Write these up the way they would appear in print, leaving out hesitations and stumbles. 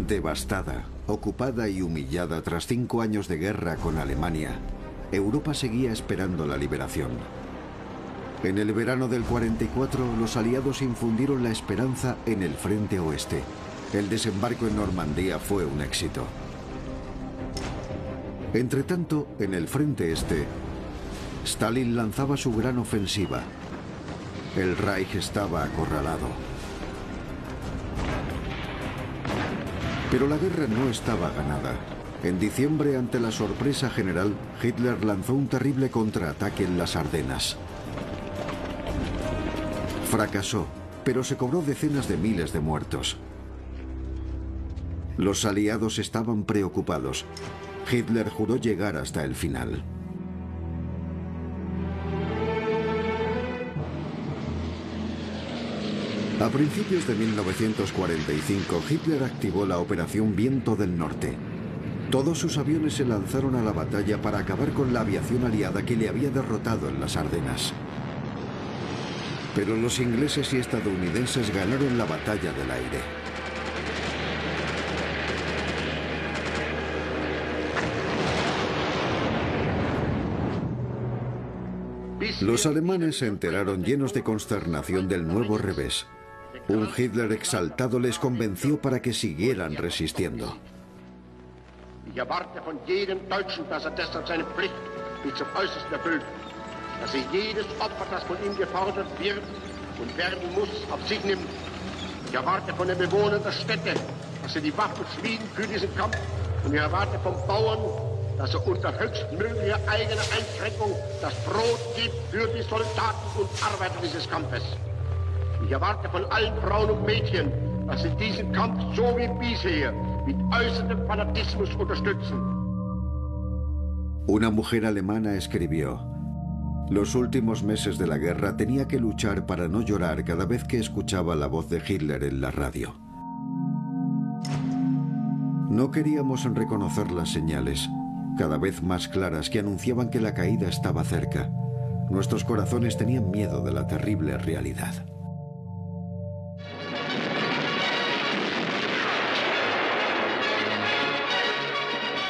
Devastada, ocupada y humillada tras 5 años de guerra con Alemania, Europa seguía esperando la liberación. En el verano del 44, los aliados infundieron la esperanza en el frente oeste. El desembarco en Normandía fue un éxito. Entretanto, en el frente este, Stalin lanzaba su gran ofensiva. El Reich estaba acorralado. Pero la guerra no estaba ganada. En diciembre, ante la sorpresa general, Hitler lanzó un terrible contraataque en las Ardenas. Fracasó, pero se cobró decenas de miles de muertos. Los aliados estaban preocupados. Hitler juró llegar hasta el final. A principios de 1945, Hitler activó la Operación Viento del Norte. Todos sus aviones se lanzaron a la batalla para acabar con la aviación aliada que le había derrotado en las Ardenas. Pero los ingleses y estadounidenses ganaron la batalla del aire. Los alemanes se enteraron llenos de consternación del nuevo revés. Un Hitler exaltado les convenció para que siguieran resistiendo. Ich erwarte von jedem Deutschen, dass deshalb seine Pflicht bis zum Äußersten erfüllt, dass jedes Opfer, das von ihm gefordert wird und werden muss, auf sich nimmt. Ich erwarte von den Bewohnern der Städte, dass sie die Waffen schmieden für diesen Kampf, und ich erwarte vom Bauern, dass unter höchstmöglicher eigener Einschränkung das Brot gibt für die Soldaten und Arbeiter dieses Kampfes. Ich erwarte von allen Frauen und Mädchen, dass sie diesen Kampf so wie bisher mit äußerem Fanatismus unterstützen. Una mujer alemana escribió: los últimos meses de la guerra tenía que luchar para no llorar cada vez que escuchaba la voz de Hitler en la radio. No queríamos reconocer las señales, cada vez más claras, que anunciaban que la caída estaba cerca. Nuestros corazones tenían miedo de la terrible realidad.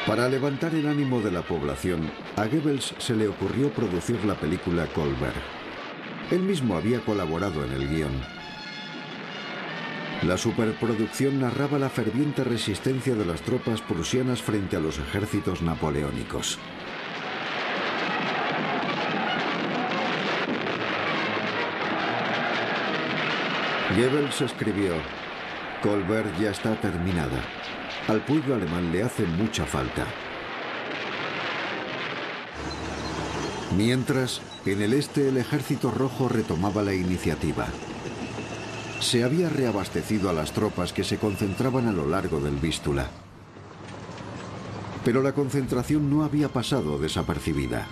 Para levantar el ánimo de la población, a Goebbels se le ocurrió producir la película Kolberg. Él mismo había colaborado en el guión. La superproducción narraba la ferviente resistencia de las tropas prusianas frente a los ejércitos napoleónicos. Goebbels escribió: Kolberg ya está terminada. Al pueblo alemán le hace mucha falta. Mientras, en el este el ejército rojo retomaba la iniciativa. Se había reabastecido a las tropas que se concentraban a lo largo del Vístula. Pero la concentración no había pasado desapercibida.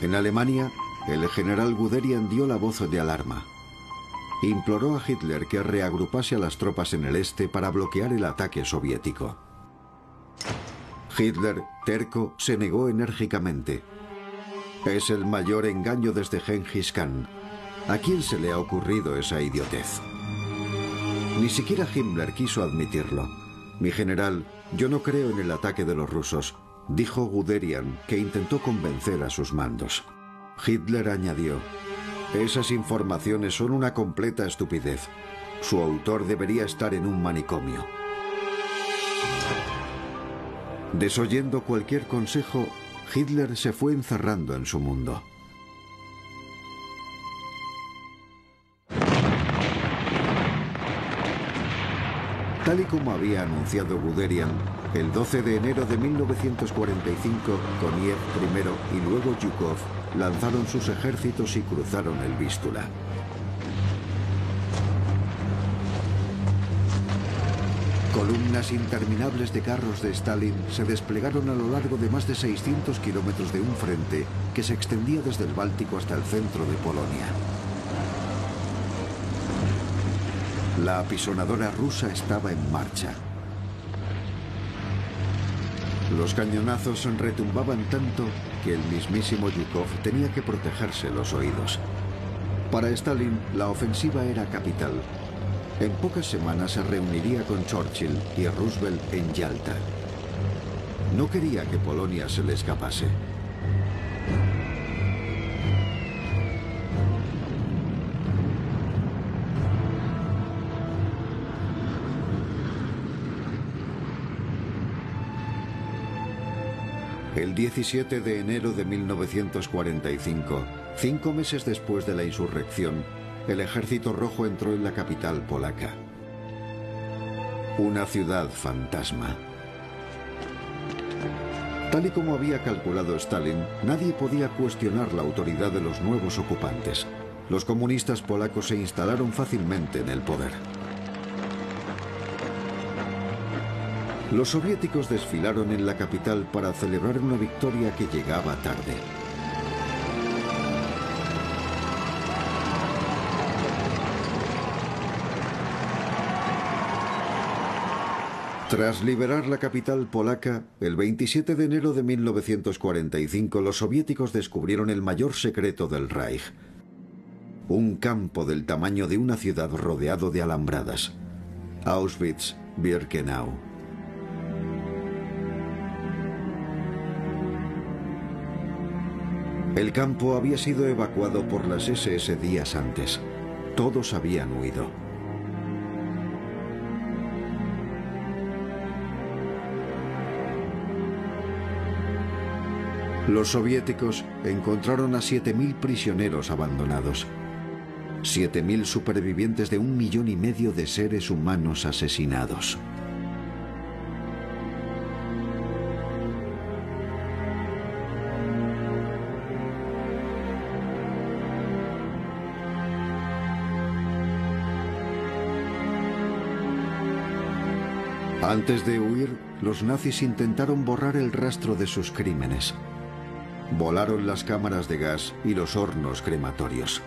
En Alemania, el general Guderian dio la voz de alarma. Imploró a Hitler que reagrupase a las tropas en el este para bloquear el ataque soviético. Hitler, terco, se negó enérgicamente. Es el mayor engaño desde Genghis Khan. ¿A quién se le ha ocurrido esa idiotez? Ni siquiera Himmler quiso admitirlo. Mi general, yo no creo en el ataque de los rusos, dijo Guderian, que intentó convencer a sus mandos. Hitler añadió: esas informaciones son una completa estupidez. Su autor debería estar en un manicomio. Desoyendo cualquier consejo, Hitler se fue encerrando en su mundo. Tal y como había anunciado Guderian, el 12 de enero de 1945, Koniev primero y luego Zhukov lanzaron sus ejércitos y cruzaron el Vístula. Columnas interminables de carros de Stalin se desplegaron a lo largo de más de 600 kilómetros de un frente que se extendía desde el Báltico hasta el centro de Polonia. La apisonadora rusa estaba en marcha. Los cañonazos retumbaban tanto que el mismísimo Zhukov tenía que protegerse los oídos. Para Stalin, la ofensiva era capital. En pocas semanas se reuniría con Churchill y Roosevelt en Yalta. No quería que Polonia se le escapase. El 17 de enero de 1945, 5 meses después de la insurrección, el Ejército Rojo entró en la capital polaca. Una ciudad fantasma. Tal y como había calculado Stalin, nadie podía cuestionar la autoridad de los nuevos ocupantes. Los comunistas polacos se instalaron fácilmente en el poder. Los soviéticos desfilaron en la capital para celebrar una victoria que llegaba tarde. Tras liberar la capital polaca, el 27 de enero de 1945 los soviéticos descubrieron el mayor secreto del Reich. Un campo del tamaño de una ciudad rodeado de alambradas. Auschwitz-Birkenau. El campo había sido evacuado por las SS días antes. Todos habían huido. Los soviéticos encontraron a 7.000 prisioneros abandonados. 7.000 supervivientes de 1,5 millones de seres humanos asesinados. Antes de huir, los nazis intentaron borrar el rastro de sus crímenes. Volaron las cámaras de gas y los hornos crematorios.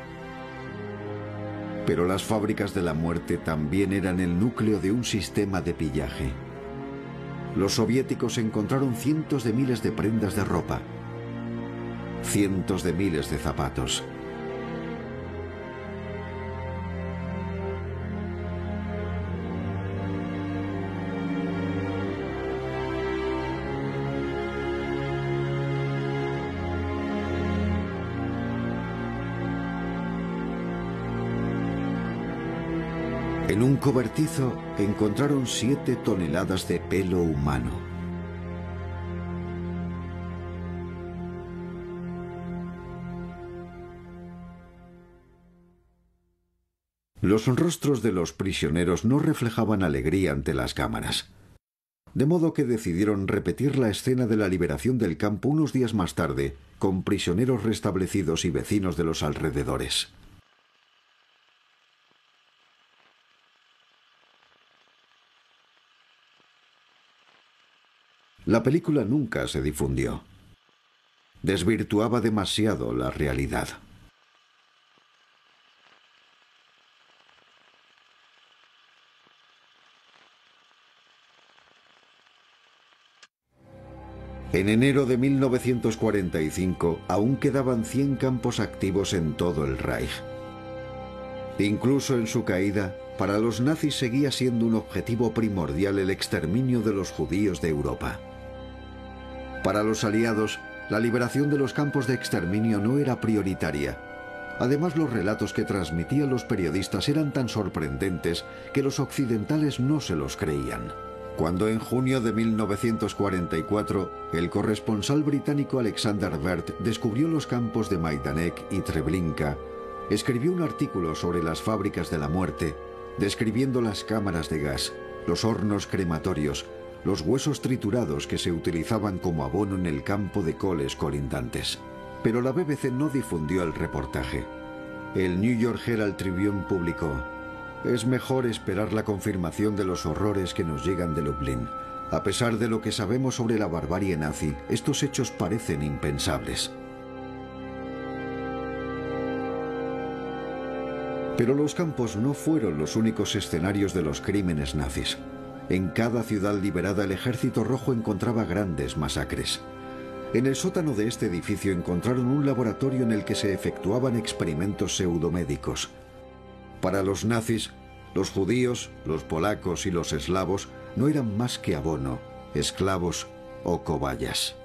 Pero las fábricas de la muerte también eran el núcleo de un sistema de pillaje. Los soviéticos encontraron cientos de miles de prendas de ropa, cientos de miles de zapatos. En un cobertizo encontraron 7 toneladas de pelo humano. Los rostros de los prisioneros no reflejaban alegría ante las cámaras. De modo que decidieron repetir la escena de la liberación del campo unos días más tarde, con prisioneros restablecidos y vecinos de los alrededores. La película nunca se difundió. Desvirtuaba demasiado la realidad. En enero de 1945 aún quedaban 100 campos activos en todo el Reich. Incluso en su caída, para los nazis seguía siendo un objetivo primordial el exterminio de los judíos de Europa. Para los aliados, la liberación de los campos de exterminio no era prioritaria. Además, los relatos que transmitían los periodistas eran tan sorprendentes que los occidentales no se los creían. Cuando en junio de 1944, el corresponsal británico Alexander Bert descubrió los campos de Majdanek y Treblinka, escribió un artículo sobre las fábricas de la muerte, describiendo las cámaras de gas, los hornos crematorios, los huesos triturados que se utilizaban como abono en el campo de coles colindantes. Pero la BBC no difundió el reportaje. El New York Herald Tribune publicó: «Es mejor esperar la confirmación de los horrores que nos llegan de Lublin. A pesar de lo que sabemos sobre la barbarie nazi, estos hechos parecen impensables». Pero los campos no fueron los únicos escenarios de los crímenes nazis. En cada ciudad liberada el Ejército Rojo encontraba grandes masacres. En el sótano de este edificio encontraron un laboratorio en el que se efectuaban experimentos pseudomédicos. Para los nazis, Los judíos, los polacos y los eslavos no eran más que abono, esclavos o cobayas.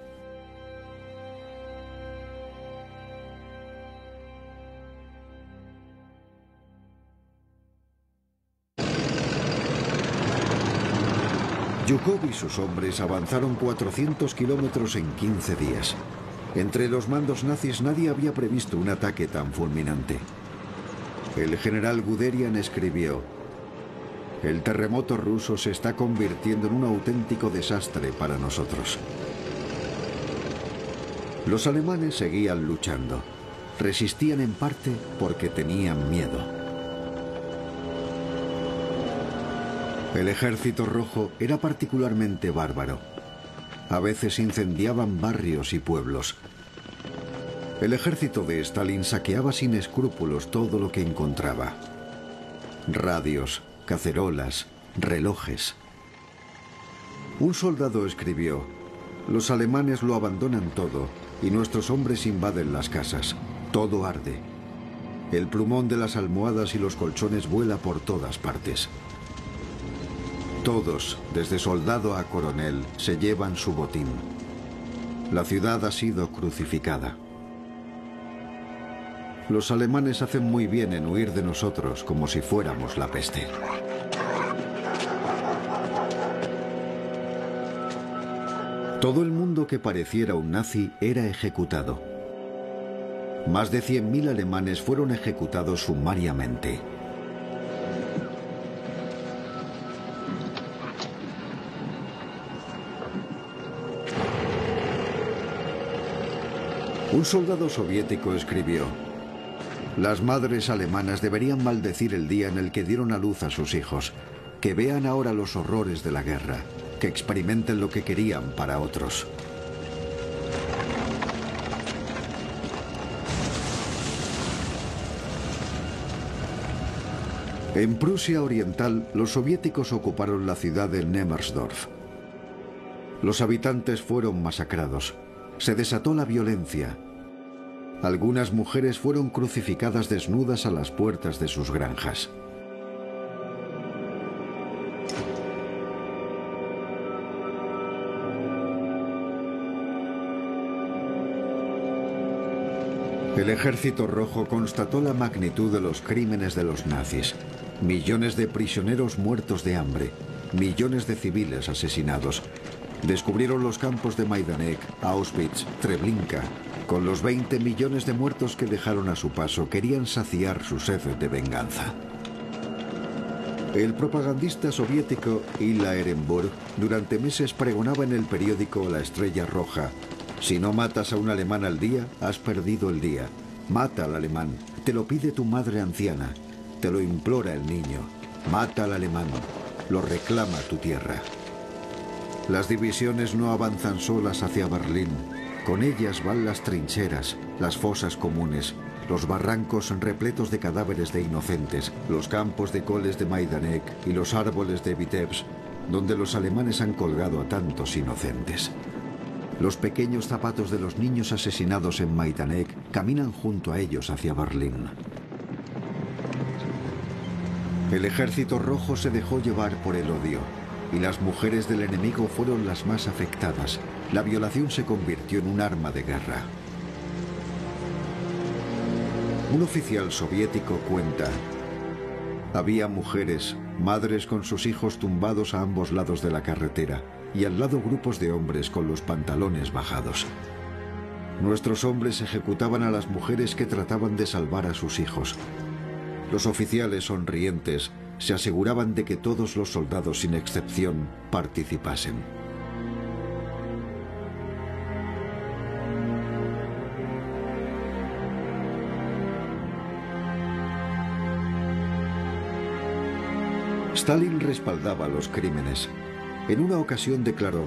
Zhukov y sus hombres avanzaron 400 kilómetros en 15 días. Entre los mandos nazis nadie había previsto un ataque tan fulminante. El general Guderian escribió: "El terremoto ruso se está convirtiendo en un auténtico desastre para nosotros". Los alemanes seguían luchando. Resistían en parte porque tenían miedo. El ejército rojo era particularmente bárbaro. A veces incendiaban barrios y pueblos. El ejército de Stalin saqueaba sin escrúpulos todo lo que encontraba: radios, cacerolas, relojes. Un soldado escribió: "Los alemanes lo abandonan todo y nuestros hombres invaden las casas. Todo arde. El plumón de las almohadas y los colchones vuela por todas partes. Todos, desde soldado a coronel, se llevan su botín. La ciudad ha sido crucificada. Los alemanes hacen muy bien en huir de nosotros como si fuéramos la peste". Todo el mundo que pareciera un nazi era ejecutado. Más de 100.000 alemanes fueron ejecutados sumariamente. Un soldado soviético escribió: "Las madres alemanas deberían maldecir el día en el que dieron a luz a sus hijos. Que vean ahora los horrores de la guerra, que experimenten lo que querían para otros". En Prusia Oriental, los soviéticos ocuparon la ciudad de Nemmersdorf. Los habitantes fueron masacrados. Se desató la violencia. Algunas mujeres fueron crucificadas desnudas a las puertas de sus granjas. El Ejército Rojo constató la magnitud de los crímenes de los nazis. Millones de prisioneros muertos de hambre, millones de civiles asesinados. Descubrieron los campos de Majdanek, Auschwitz, Treblinka. Con los 20 millones de muertos que dejaron a su paso, querían saciar su sed de venganza. El propagandista soviético Ila Ehrenburg durante meses pregonaba en el periódico La Estrella Roja: "Si no matas a un alemán al día, has perdido el día. Mata al alemán, te lo pide tu madre anciana, te lo implora el niño. Mata al alemán, lo reclama tu tierra". Las divisiones no avanzan solas hacia Berlín. Con ellas van las trincheras, las fosas comunes, los barrancos repletos de cadáveres de inocentes, los campos de coles de Majdanek y los árboles de Vitebsk, donde los alemanes han colgado a tantos inocentes. Los pequeños zapatos de los niños asesinados en Majdanek caminan junto a ellos hacia Berlín. El Ejército Rojo se dejó llevar por el odio, y las mujeres del enemigo fueron las más afectadas. La violación se convirtió en un arma de guerra. Un oficial soviético cuenta: "Había mujeres, madres con sus hijos tumbados a ambos lados de la carretera, y al lado grupos de hombres con los pantalones bajados. Nuestros hombres ejecutaban a las mujeres que trataban de salvar a sus hijos. Los oficiales sonrientes se aseguraban de que todos los soldados sin excepción participasen". Stalin respaldaba los crímenes. En una ocasión declaró: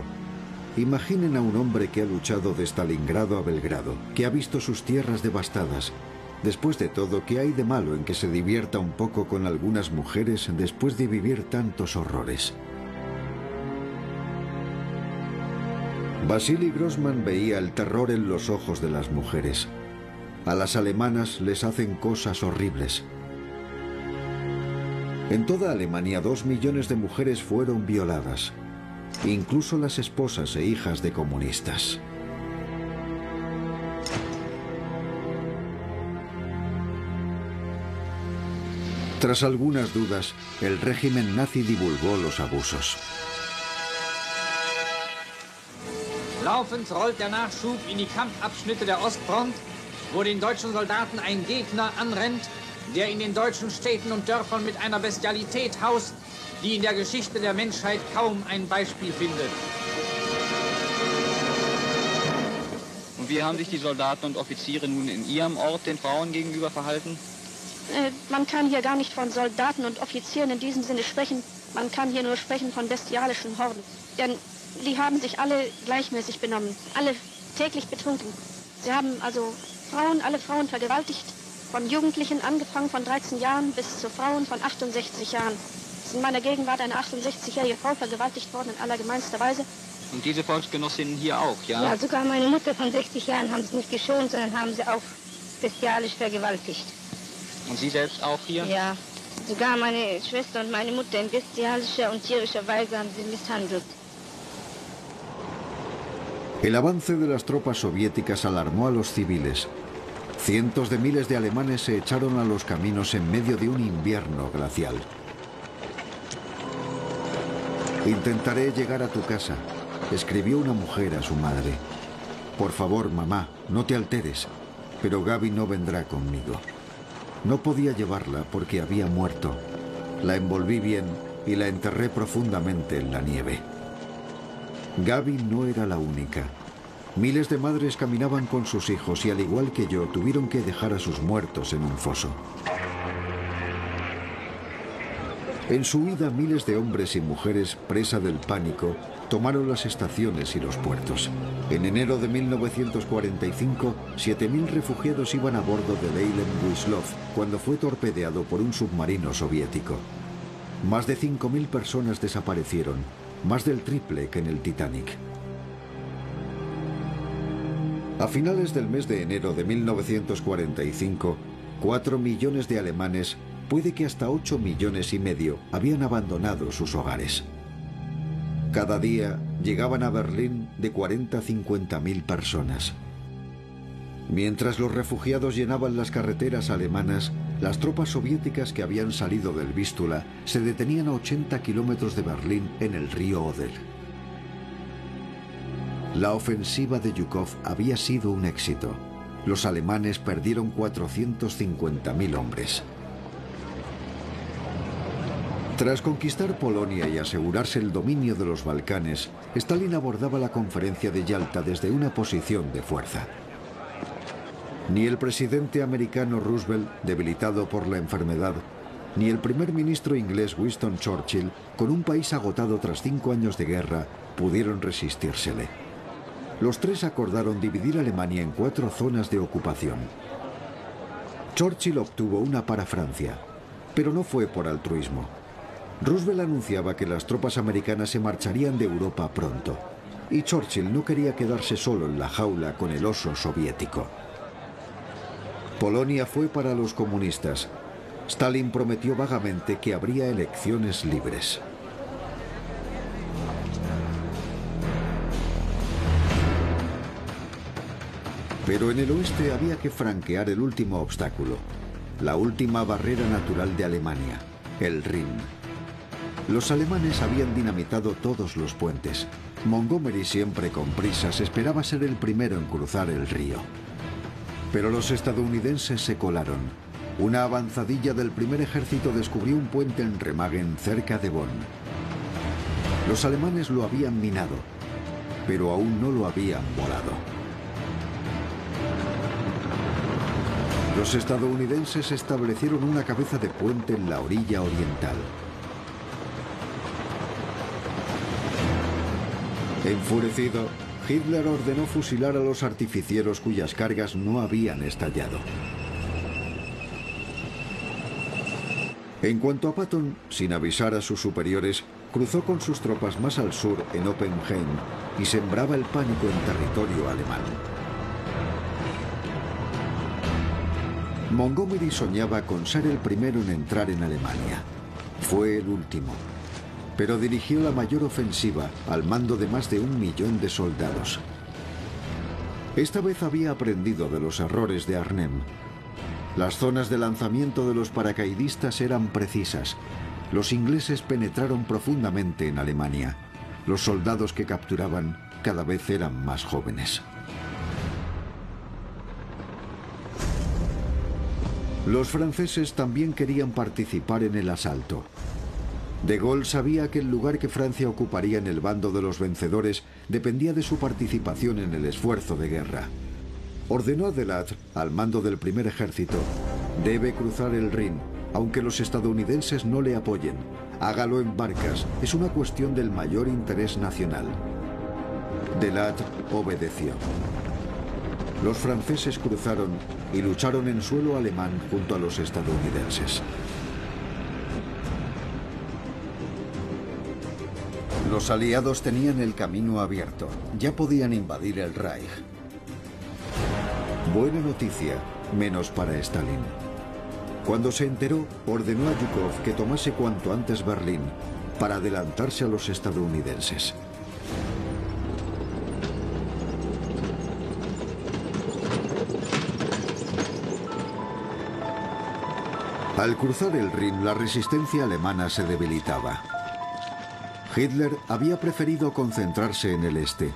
"Imaginen a un hombre que ha luchado de Stalingrado a Belgrado, que ha visto sus tierras devastadas. Después de todo, ¿qué hay de malo en que se divierta un poco con algunas mujeres después de vivir tantos horrores?". Vasily Grossman veía el terror en los ojos de las mujeres. A las alemanas les hacen cosas horribles. En toda Alemania 2 millones de mujeres fueron violadas, incluso las esposas e hijas de comunistas. Tras algunas dudas, el régimen nazi divulgó los abusos. Laufend rollt der Nachschub in die Kampfabschnitte der Ostfront, wo den deutschen Soldaten ein Gegner anrennt, der in den deutschen Städten und Dörfern mit einer Bestialität haust, die in der Geschichte der Menschheit kaum ein Beispiel findet. Und wie haben sich die Soldaten und Offiziere nun in ihrem Ort den Frauen gegenüber verhalten? Man kann hier gar nicht von Soldaten und Offizieren in diesem Sinne sprechen. Man kann hier nur sprechen von bestialischen Horden. Denn die haben sich alle gleichmäßig benommen, alle täglich betrunken. Sie haben also alle Frauen vergewaltigt, von Jugendlichen angefangen von 13 Jahren bis zu Frauen von 68 Jahren. Es ist in meiner Gegenwart eine 68-jährige Frau vergewaltigt worden in allergemeinster Weise. Und diese Volksgenossinnen hier auch, ja? Ja, sogar meine Mutter von 60 Jahren haben sie nicht geschont, sondern haben sie auch bestialisch vergewaltigt. Und Sie selbst auch hier? Ja, sogar meine Schwester und meine Mutter in bestialischer und tierischer Weise haben sie misshandelt. El avance de las tropas soviéticas alarmó a los civiles. Cientos de miles de alemanes se echaron a los caminos en medio de un invierno glacial. «Intentaré llegar a tu casa», escribió una mujer a su madre. «Por favor, mamá, no te alteres, pero Gaby no vendrá conmigo». No podía llevarla porque había muerto. La envolví bien y la enterré profundamente en la nieve. Gaby no era la única. Miles de madres caminaban con sus hijos y, al igual que yo, tuvieron que dejar a sus muertos en un foso. En su huida, miles de hombres y mujeres, presa del pánico, tomaron las estaciones y los puertos. En enero de 1945, 7.000 refugiados iban a bordo del Eilem Wislov cuando fue torpedeado por un submarino soviético. Más de 5.000 personas desaparecieron, más del triple que en el Titanic. A finales del mes de enero de 1945, 4 millones de alemanes, puede que hasta 8,5 millones, habían abandonado sus hogares. Cada día llegaban a Berlín de 40 a 50.000 personas. Mientras los refugiados llenaban las carreteras alemanas, las tropas soviéticas que habían salido del Vístula se detenían a 80 kilómetros de Berlín en el río Oder. La ofensiva de Zhukov había sido un éxito. Los alemanes perdieron 450.000 hombres. Tras conquistar Polonia y asegurarse el dominio de los Balcanes, Stalin abordaba la conferencia de Yalta desde una posición de fuerza. Ni el presidente americano Roosevelt, debilitado por la enfermedad, ni el primer ministro inglés Winston Churchill, con un país agotado tras 5 años de guerra, pudieron resistírsele. Los tres acordaron dividir Alemania en 4 zonas de ocupación. Churchill obtuvo una para Francia, pero no fue por altruismo. Roosevelt anunciaba que las tropas americanas se marcharían de Europa pronto, y Churchill no quería quedarse solo en la jaula con el oso soviético. Polonia fue para los comunistas. Stalin prometió vagamente que habría elecciones libres. Pero en el oeste había que franquear el último obstáculo, la última barrera natural de Alemania, el Rin. Los alemanes habían dinamitado todos los puentes. Montgomery, siempre con prisas, esperaba ser el primero en cruzar el río. Pero los estadounidenses se colaron. Una avanzadilla del primer ejército descubrió un puente en Remagen, cerca de Bonn. Los alemanes lo habían minado, pero aún no lo habían volado. Los estadounidenses establecieron una cabeza de puente en la orilla oriental. Enfurecido, Hitler ordenó fusilar a los artificieros cuyas cargas no habían estallado. En cuanto a Patton, sin avisar a sus superiores, cruzó con sus tropas más al sur, en Oppenheim, y sembraba el pánico en territorio alemán. Montgomery soñaba con ser el primero en entrar en Alemania. Fue el último, pero dirigió la mayor ofensiva al mando de más de 1 millón de soldados. Esta vez había aprendido de los errores de Arnhem. Las zonas de lanzamiento de los paracaidistas eran precisas. Los ingleses penetraron profundamente en Alemania. Los soldados que capturaban cada vez eran más jóvenes. Los franceses también querían participar en el asalto. De Gaulle sabía que el lugar que Francia ocuparía en el bando de los vencedores dependía de su participación en el esfuerzo de guerra. Ordenó a Delattre, al mando del primer ejército: debe cruzar el Rin, aunque los estadounidenses no le apoyen. Hágalo en barcas, es una cuestión del mayor interés nacional. Delattre obedeció. Los franceses cruzaron y lucharon en suelo alemán junto a los estadounidenses. Los aliados tenían el camino abierto. Ya podían invadir el Reich. Buena noticia, menos para Stalin. Cuando se enteró, ordenó a Zhukov que tomase cuanto antes Berlín para adelantarse a los estadounidenses. Al cruzar el Rin, la resistencia alemana se debilitaba. Hitler había preferido concentrarse en el este.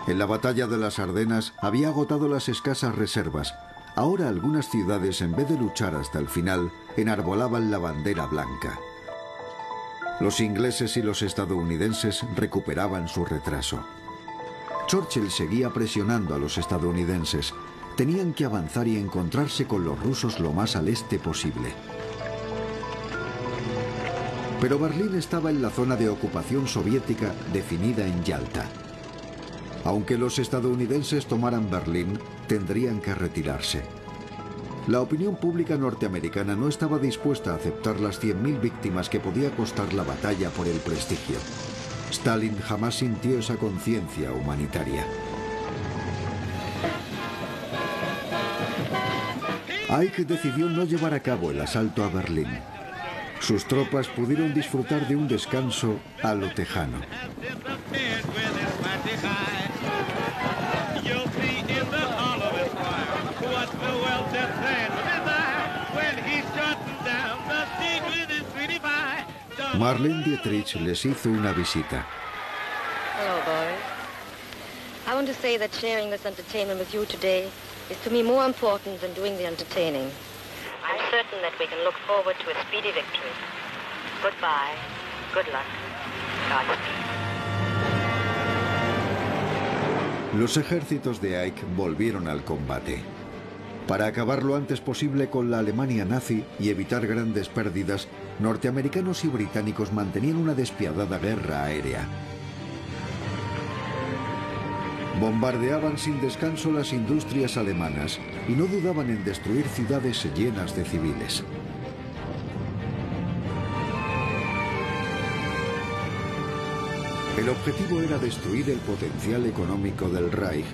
En la batalla de las Ardenas había agotado las escasas reservas. Ahora algunas ciudades, en vez de luchar hasta el final, enarbolaban la bandera blanca. Los ingleses y los estadounidenses recuperaban su retraso. Churchill seguía presionando a los estadounidenses. Tenían que avanzar y encontrarse con los rusos lo más al este posible. Pero Berlín estaba en la zona de ocupación soviética definida en Yalta. Aunque los estadounidenses tomaran Berlín, tendrían que retirarse. La opinión pública norteamericana no estaba dispuesta a aceptar las 100.000 víctimas que podía costar la batalla por el prestigio. Stalin jamás sintió esa conciencia humanitaria. Ike decidió no llevar a cabo el asalto a Berlín. Sus tropas pudieron disfrutar de un descanso a lo tejano. Marlene Dietrich les hizo una visita. Hello, boys. I want to say that sharing this entertainment with you today is to me more important than doing the entertaining. I'm certain that we can look forward to a speedy victory. Goodbye. Good luck. Godspeed. Los ejércitos de Ike volvieron al combate. Para acabar lo antes posible con la Alemania nazi y evitar grandes pérdidas, norteamericanos y británicos mantenían una despiadada guerra aérea. Bombardeaban sin descanso las industrias alemanas y no dudaban en destruir ciudades llenas de civiles. El objetivo era destruir el potencial económico del Reich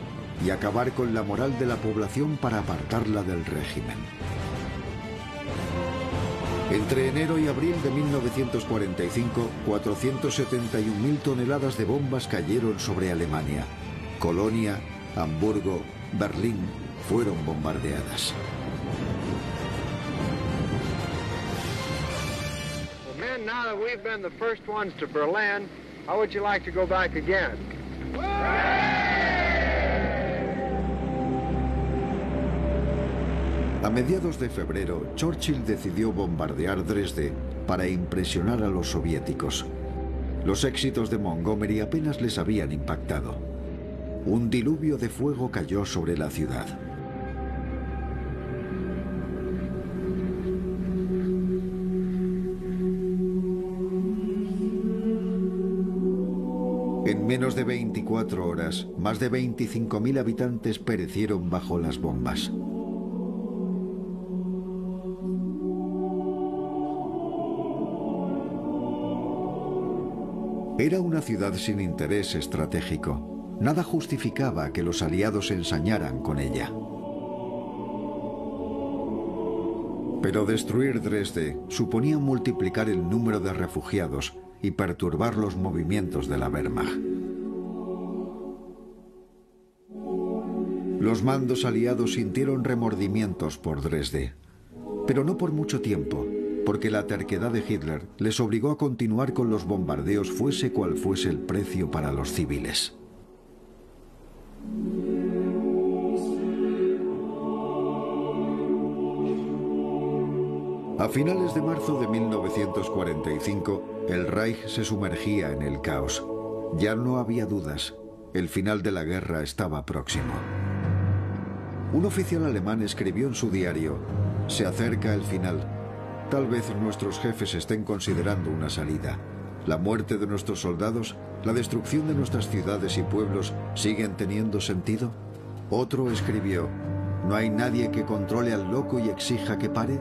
y acabar con la moral de la población para apartarla del régimen. Entre enero y abril de 1945, 471.000 toneladas de bombas cayeron sobre Alemania. Colonia, Hamburgo, Berlín fueron bombardeadas. Well, men, now that we've been the first ones to Berlin, how would you like to go back again? A mediados de febrero, Churchill decidió bombardear Dresde para impresionar a los soviéticos. Los éxitos de Montgomery apenas les habían impactado. Un diluvio de fuego cayó sobre la ciudad. En menos de 24 horas, más de 25.000 habitantes perecieron bajo las bombas. Era una ciudad sin interés estratégico. Nada justificaba que los aliados se ensañaran con ella. Pero destruir Dresde suponía multiplicar el número de refugiados y perturbar los movimientos de la Wehrmacht. Los mandos aliados sintieron remordimientos por Dresde, pero no por mucho tiempo, porque la terquedad de Hitler les obligó a continuar con los bombardeos fuese cual fuese el precio para los civiles. A finales de marzo de 1945, el Reich se sumergía en el caos. Ya no había dudas. El final de la guerra estaba próximo. Un oficial alemán escribió en su diario: "Se acerca el final. Tal vez nuestros jefes estén considerando una salida. La muerte de nuestros soldados, la destrucción de nuestras ciudades y pueblos, ¿siguen teniendo sentido?". Otro escribió: "¿No hay nadie que controle al loco y exija que pare?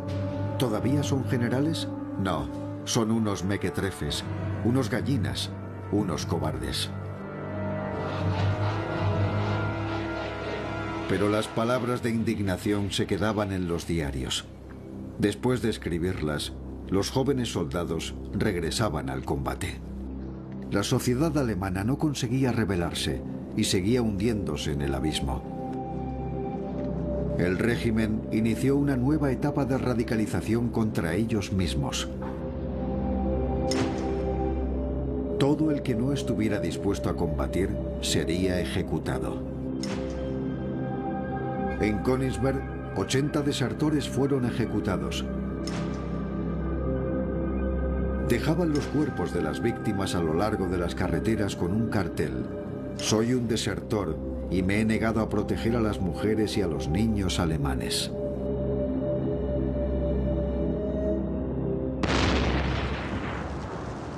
¿Todavía son generales? No, son unos mequetrefes, unos gallinas, unos cobardes". Pero las palabras de indignación se quedaban en los diarios. Después de escribirlas, los jóvenes soldados regresaban al combate. La sociedad alemana no conseguía rebelarse y seguía hundiéndose en el abismo. El régimen inició una nueva etapa de radicalización contra ellos mismos. Todo el que no estuviera dispuesto a combatir sería ejecutado. En Königsberg, 80 desertores fueron ejecutados. Dejaban los cuerpos de las víctimas a lo largo de las carreteras con un cartel: "Soy un desertor y me he negado a proteger a las mujeres y a los niños alemanes".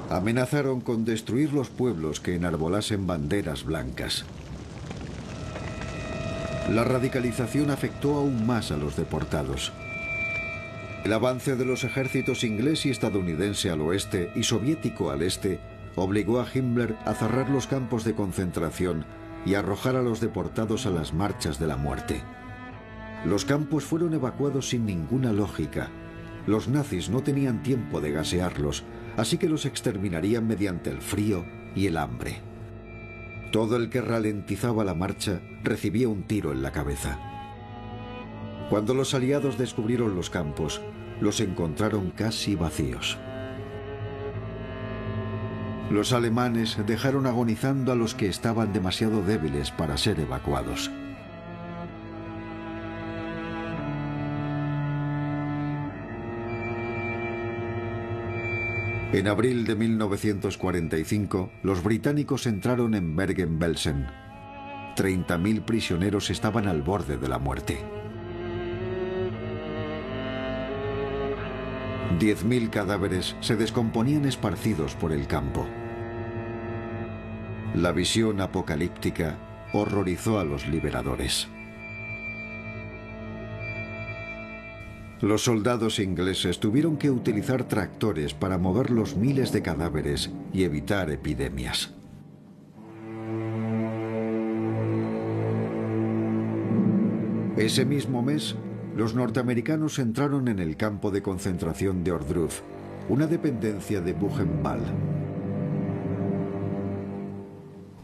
Amenazaron con destruir los pueblos que enarbolasen banderas blancas. La radicalización afectó aún más a los deportados. El avance de los ejércitos inglés y estadounidense al oeste y soviético al este obligó a Himmler a cerrar los campos de concentración y arrojar a los deportados a las marchas de la muerte. Los campos fueron evacuados sin ninguna lógica. Los nazis no tenían tiempo de gasearlos, así que los exterminarían mediante el frío y el hambre. Todo el que ralentizaba la marcha recibía un tiro en la cabeza. Cuando los aliados descubrieron los campos, los encontraron casi vacíos. Los alemanes dejaron agonizando a los que estaban demasiado débiles para ser evacuados. En abril de 1945, los británicos entraron en Bergen-Belsen. 30.000 prisioneros estaban al borde de la muerte. 10.000 cadáveres se descomponían esparcidos por el campo. La visión apocalíptica horrorizó a los liberadores. Los soldados ingleses tuvieron que utilizar tractores para mover los miles de cadáveres y evitar epidemias. Ese mismo mes, los norteamericanos entraron en el campo de concentración de Ohrdruf, una dependencia de Buchenwald.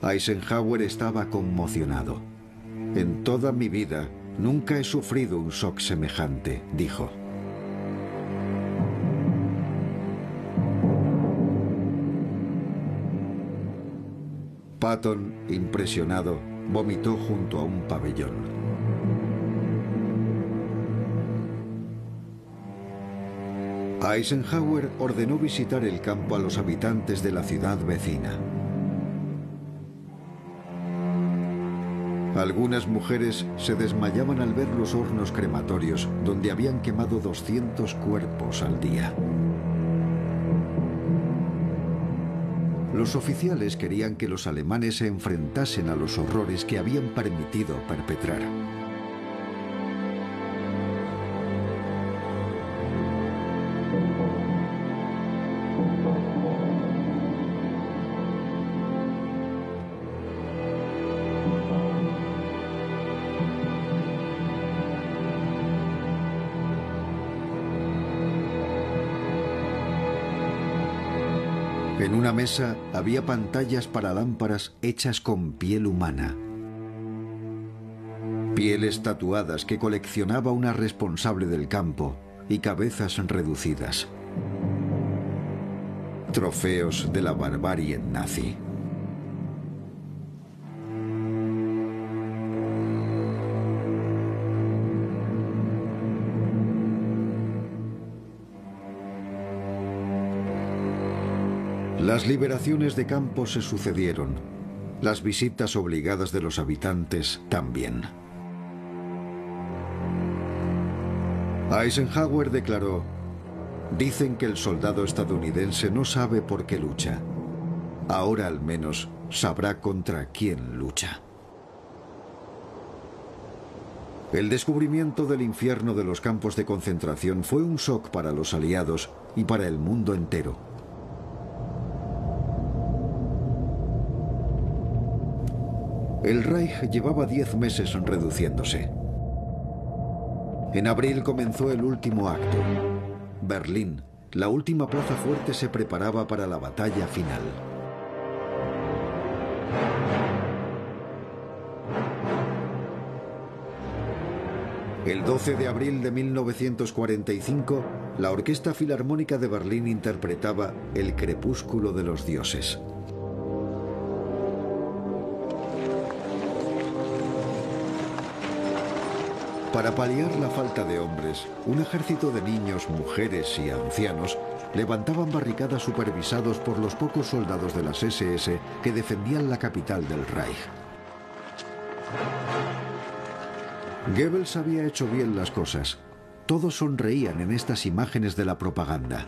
Eisenhower estaba conmocionado. "En toda mi vida nunca he sufrido un shock semejante", dijo. Patton, impresionado, vomitó junto a un pabellón. Eisenhower ordenó visitar el campo a los habitantes de la ciudad vecina. Algunas mujeres se desmayaban al ver los hornos crematorios donde habían quemado 200 cuerpos al día. Los oficiales querían que los alemanes se enfrentasen a los horrores que habían permitido perpetrar. En una mesa había pantallas para lámparas hechas con piel humana. Pieles tatuadas que coleccionaba una responsable del campo y cabezas reducidas. Trofeos de la barbarie nazi. Las liberaciones de campo se sucedieron. Las visitas obligadas de los habitantes también. Eisenhower declaró: "Dicen que el soldado estadounidense no sabe por qué lucha. Ahora al menos sabrá contra quién lucha". El descubrimiento del infierno de los campos de concentración fue un shock para los aliados y para el mundo entero. El Reich llevaba 10 meses reduciéndose. En abril comenzó el último acto. Berlín, la última plaza fuerte, se preparaba para la batalla final. El 12 de abril de 1945, la Orquesta Filarmónica de Berlín interpretaba El crepúsculo de los dioses. Para paliar la falta de hombres, un ejército de niños, mujeres y ancianos levantaban barricadas supervisados por los pocos soldados de las SS que defendían la capital del Reich. Goebbels había hecho bien las cosas. Todos sonreían en estas imágenes de la propaganda.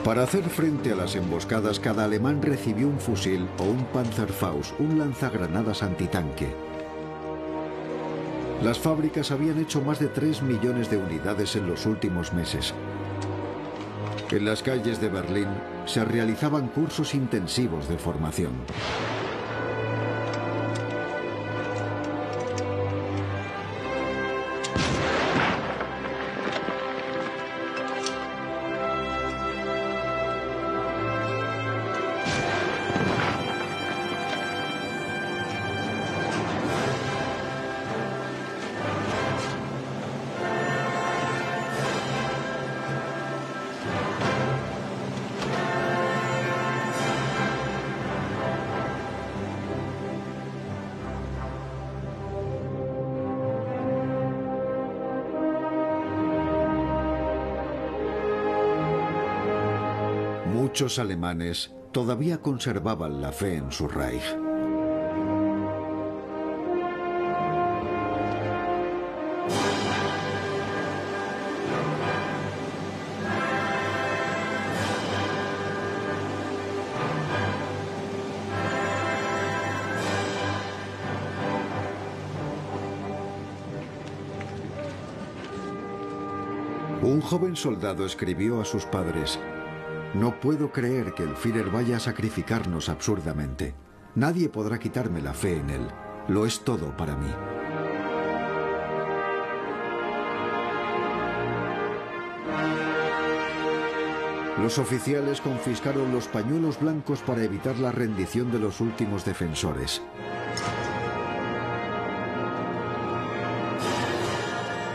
Para hacer frente a las emboscadas, cada alemán recibió un fusil o un Panzerfaust, un lanzagranadas antitanque. Las fábricas habían hecho más de 3 millones de unidades en los últimos meses. En las calles de Berlín se realizaban cursos intensivos de formación. Muchos alemanes todavía conservaban la fe en su Reich. Un joven soldado escribió a sus padres: "No puedo creer que el Führer vaya a sacrificarnos absurdamente. Nadie podrá quitarme la fe en él. Lo es todo para mí". Los oficiales confiscaron los pañuelos blancos para evitar la rendición de los últimos defensores.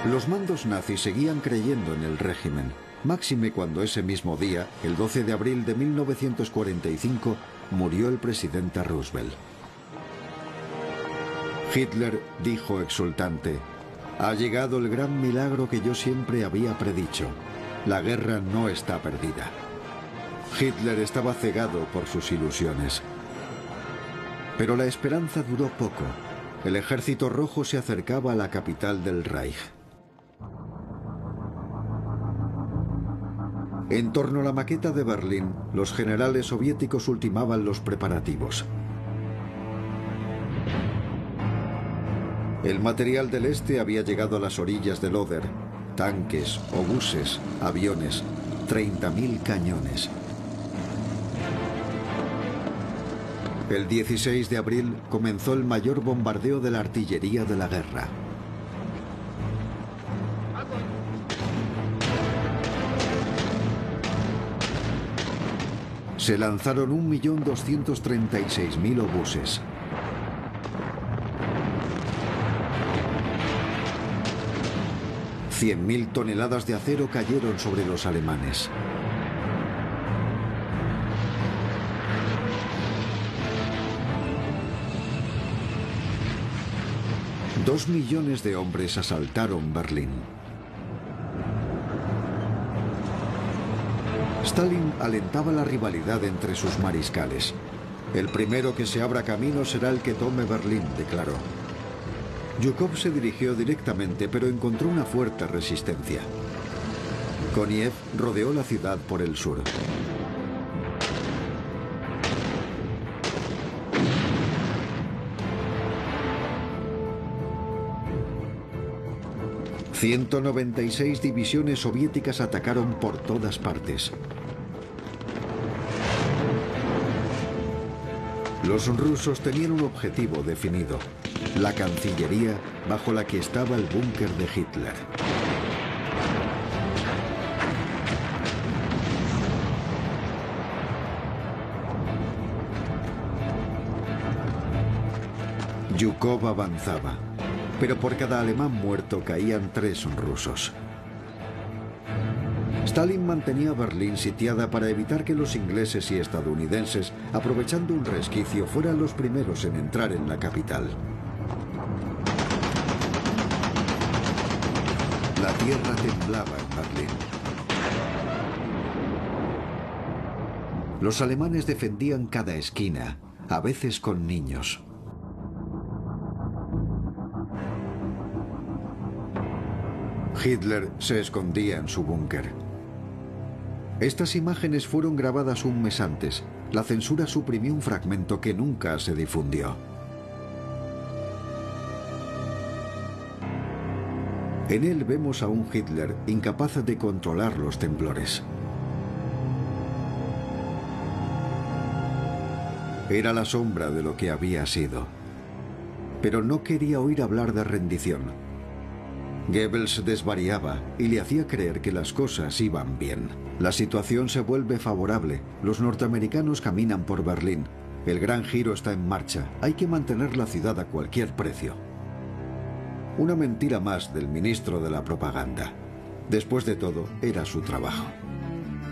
Los mandos nazis seguían creyendo en el régimen, máxime cuando ese mismo día, el 12 de abril de 1945, murió el presidente Roosevelt. Hitler dijo exultante: "Ha llegado el gran milagro que yo siempre había predicho. La guerra no está perdida". Hitler estaba cegado por sus ilusiones. Pero la esperanza duró poco. El ejército rojo se acercaba a la capital del Reich. En torno a la maqueta de Berlín, los generales soviéticos ultimaban los preparativos. El material del este había llegado a las orillas del Oder. Tanques, obuses, aviones, 30.000 cañones. El 16 de abril comenzó el mayor bombardeo de la artillería de la guerra. Se lanzaron 1.236.000 obuses. $100.000 toneladas de acero cayeron sobre los alemanes. Dos millones de hombres asaltaron Berlín. Stalin alentaba la rivalidad entre sus mariscales. El primero que se abra camino será el que tome Berlín, declaró. Zhukov se dirigió directamente, pero encontró una fuerte resistencia. Koniev rodeó la ciudad por el sur. ...196 divisiones soviéticas atacaron por todas partes. Los rusos tenían un objetivo definido: la Cancillería, bajo la que estaba el búnker de Hitler. Zhukov avanzaba, pero por cada alemán muerto caían 3 rusos. Stalin mantenía Berlín sitiada para evitar que los ingleses y estadounidenses, aprovechando un resquicio, fueran los primeros en entrar en la capital. La tierra temblaba en Berlín. Los alemanes defendían cada esquina, a veces con niños. Hitler se escondía en su búnker. Estas imágenes fueron grabadas un mes antes. La censura suprimió un fragmento que nunca se difundió. En él vemos a un Hitler incapaz de controlar los temblores. Era la sombra de lo que había sido. Pero no quería oír hablar de rendición. Goebbels desvariaba y le hacía creer que las cosas iban bien. La situación se vuelve favorable. Los norteamericanos caminan por Berlín. El gran giro está en marcha. Hay que mantener la ciudad a cualquier precio. Una mentira más del ministro de la propaganda. Después de todo, era su trabajo.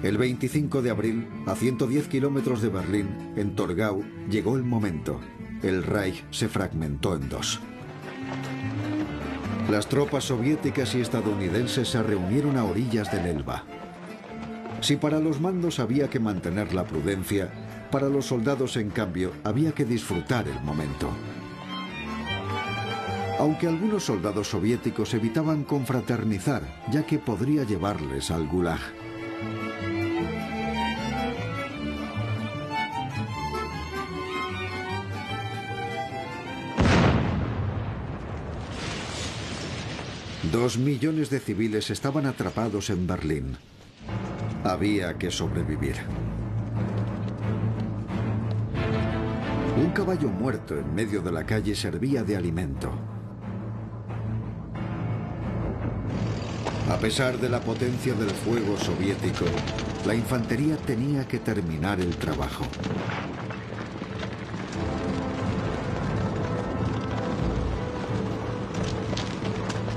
El 25 de abril, a 110 kilómetros de Berlín, en Torgau, llegó el momento. El Reich se fragmentó en 2. Las tropas soviéticas y estadounidenses se reunieron a orillas del Elba. Si para los mandos había que mantener la prudencia, para los soldados, en cambio, había que disfrutar el momento. Aunque algunos soldados soviéticos evitaban confraternizar, ya que podría llevarles al Gulag. Dos millones de civiles estaban atrapados en Berlín. Había que sobrevivir. Un caballo muerto en medio de la calle servía de alimento. A pesar de la potencia del fuego soviético, la infantería tenía que terminar el trabajo.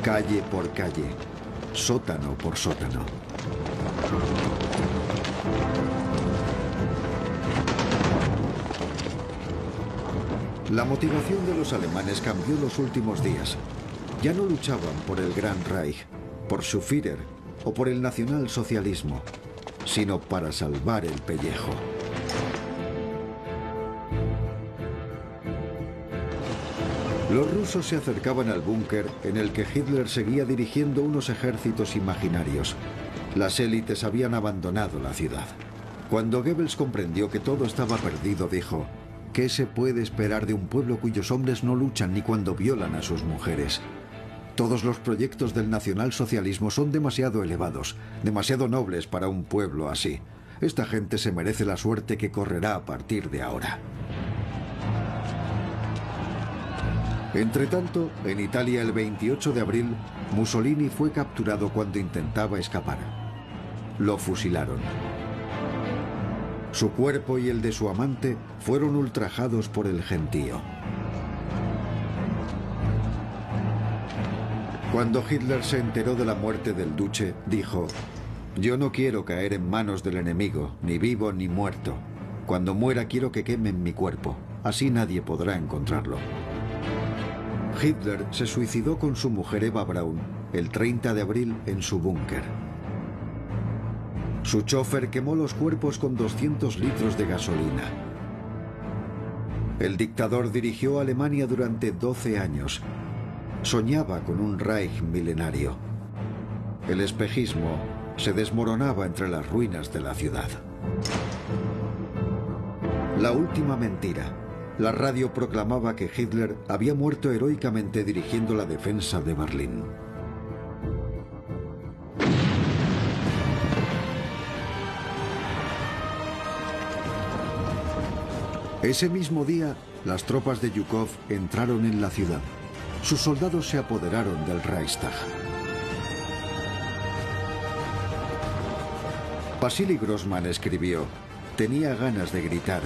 Calle por calle, sótano por sótano. La motivación de los alemanes cambió los últimos días. Ya no luchaban por el Gran Reich, por su Führer o por el nacionalsocialismo, sino para salvar el pellejo. Los rusos se acercaban al búnker en el que Hitler seguía dirigiendo unos ejércitos imaginarios. Las élites habían abandonado la ciudad. Cuando Goebbels comprendió que todo estaba perdido, dijo: ¿qué se puede esperar de un pueblo cuyos hombres no luchan ni cuando violan a sus mujeres? Todos los proyectos del nacionalsocialismo son demasiado elevados, demasiado nobles para un pueblo así. Esta gente se merece la suerte que correrá a partir de ahora. Entretanto, en Italia, el 28 de abril, Mussolini fue capturado cuando intentaba escapar. Lo fusilaron. Su cuerpo y el de su amante fueron ultrajados por el gentío. Cuando Hitler se enteró de la muerte del duque, dijo: yo no quiero caer en manos del enemigo, ni vivo ni muerto. Cuando muera quiero que quemen mi cuerpo, así nadie podrá encontrarlo. Hitler se suicidó con su mujer Eva Braun el 30 de abril en su búnker. Su chofer quemó los cuerpos con 200 litros de gasolina. El dictador dirigió a Alemania durante 12 años. Soñaba con un Reich milenario. El espejismo se desmoronaba entre las ruinas de la ciudad. La última mentira. La radio proclamaba que Hitler había muerto heroicamente dirigiendo la defensa de Berlín. Ese mismo día, las tropas de Zhukov entraron en la ciudad. Sus soldados se apoderaron del Reichstag. Vasily Grossman escribió: tenía ganas de gritar,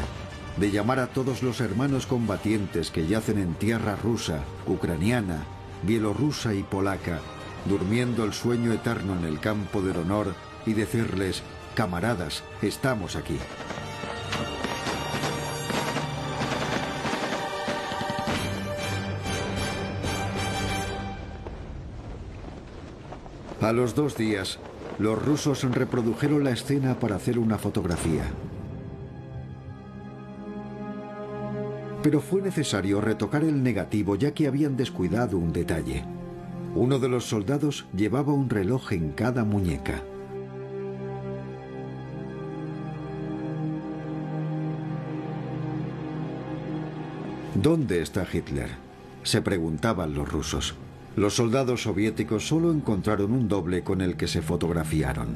de llamar a todos los hermanos combatientes que yacen en tierra rusa, ucraniana, bielorrusa y polaca, durmiendo el sueño eterno en el campo del honor, y decirles: camaradas, estamos aquí. A los 2 días, los rusos reprodujeron la escena para hacer una fotografía. Pero fue necesario retocar el negativo ya que habían descuidado un detalle. Uno de los soldados llevaba un reloj en cada muñeca. ¿Dónde está Hitler?, se preguntaban los rusos. Los soldados soviéticos solo encontraron un doble con el que se fotografiaron.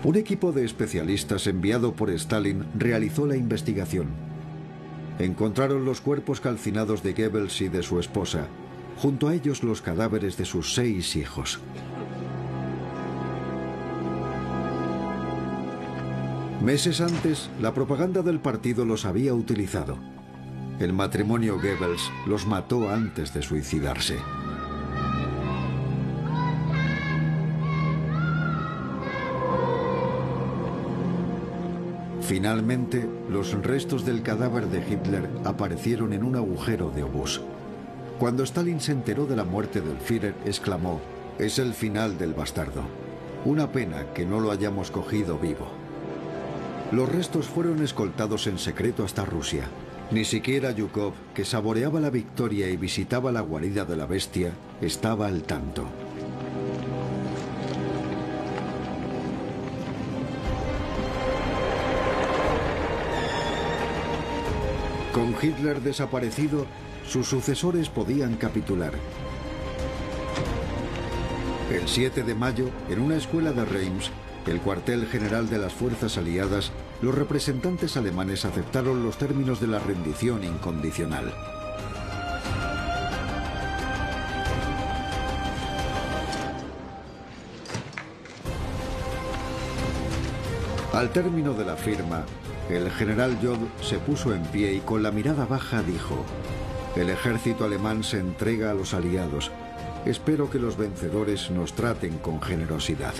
Un equipo de especialistas enviado por Stalin realizó la investigación. Encontraron los cuerpos calcinados de Goebbels y de su esposa, junto a ellos los cadáveres de sus 6 hijos. Meses antes, la propaganda del partido los había utilizado. El matrimonio Goebbels los mató antes de suicidarse. Finalmente, los restos del cadáver de Hitler aparecieron en un agujero de obús. Cuando Stalin se enteró de la muerte del Führer, exclamó: es el final del bastardo. Una pena que no lo hayamos cogido vivo. Los restos fueron escoltados en secreto hasta Rusia. Ni siquiera Zhukov, que saboreaba la victoria y visitaba la guarida de la bestia, estaba al tanto. Con Hitler desaparecido, sus sucesores podían capitular. El 7 de mayo, en una escuela de Reims, el cuartel general de las fuerzas aliadas, los representantes alemanes aceptaron los términos de la rendición incondicional. Al término de la firma, el general Jod se puso en pie y con la mirada baja dijo: el ejército alemán se entrega a los aliados. Espero que los vencedores nos traten con generosidad.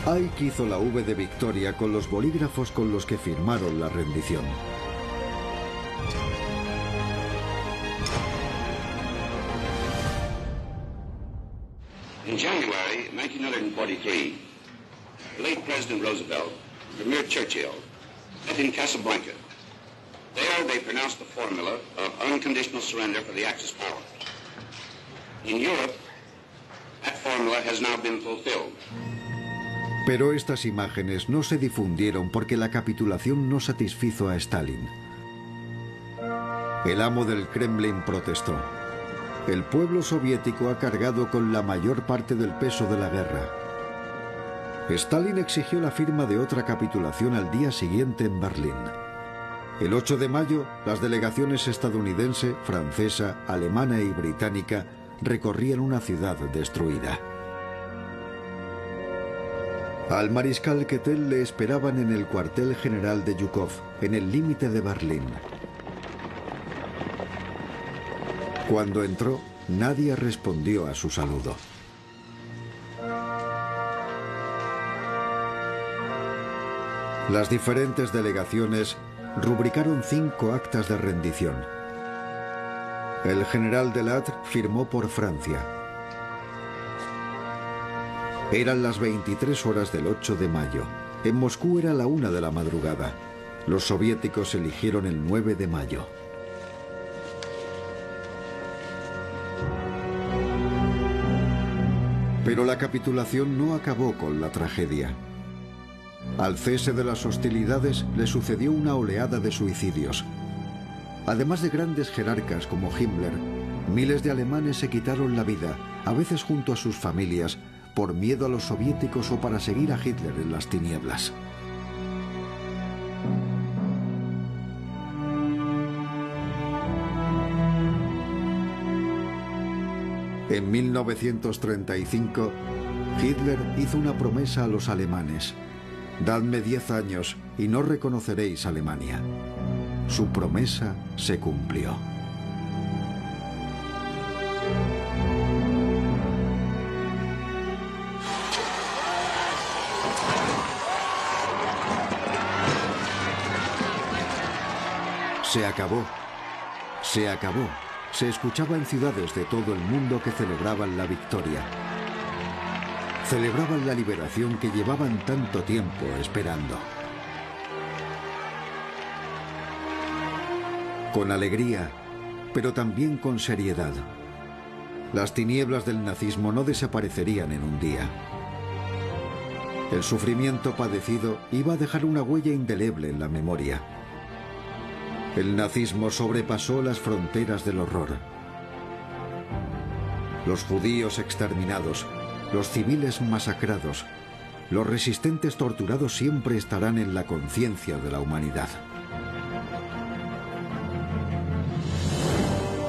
Ike hizo la V de victoria con los bolígrafos con los que firmaron la rendición. In January 1943, the late President Roosevelt and Premier Churchill met in Casablanca There they pronounced the formula of unconditional surrender for the Axis power. In Europe, that formula has now been fulfilled. Pero estas imágenes no se difundieron porque la capitulación no satisfizo a Stalin. El amo del Kremlin protestó. El pueblo soviético ha cargado con la mayor parte del peso de la guerra. Stalin exigió la firma de otra capitulación al día siguiente en Berlín. El 8 de mayo, las delegaciones estadounidense, francesa, alemana y británica recorrían una ciudad destruida. Al mariscal Kettel le esperaban en el cuartel general de Yukov, en el límite de Berlín. Cuando entró, nadie respondió a su saludo. Las diferentes delegaciones rubricaron 5 actas de rendición. El general Delattre firmó por Francia. Eran las 23 horas del 8 de mayo. En Moscú era la 1 de la madrugada. Los soviéticos eligieron el 9 de mayo. Pero la capitulación no acabó con la tragedia. Al cese de las hostilidades le sucedió una oleada de suicidios. Además de grandes jerarcas como Himmler, miles de alemanes se quitaron la vida, a veces junto a sus familias, por miedo a los soviéticos o para seguir a Hitler en las tinieblas. En 1935, Hitler hizo una promesa a los alemanes. Dadme 10 años y no reconoceréis Alemania. Su promesa se cumplió. Se acabó. Se acabó. Se escuchaba en ciudades de todo el mundo que celebraban la victoria. Celebraban la liberación que llevaban tanto tiempo esperando. Con alegría, pero también con seriedad. Las tinieblas del nazismo no desaparecerían en un día. El sufrimiento padecido iba a dejar una huella indeleble en la memoria. El nazismo sobrepasó las fronteras del horror. Los judíos exterminados, los civiles masacrados, los resistentes torturados siempre estarán en la conciencia de la humanidad.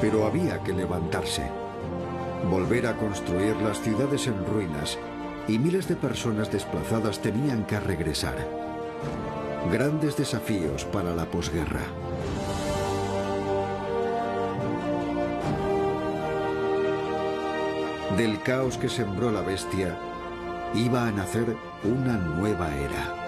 Pero había que levantarse, volver a construir las ciudades en ruinas, y miles de personas desplazadas tenían que regresar. Grandes desafíos para la posguerra. Del caos que sembró la bestia, iba a nacer una nueva era.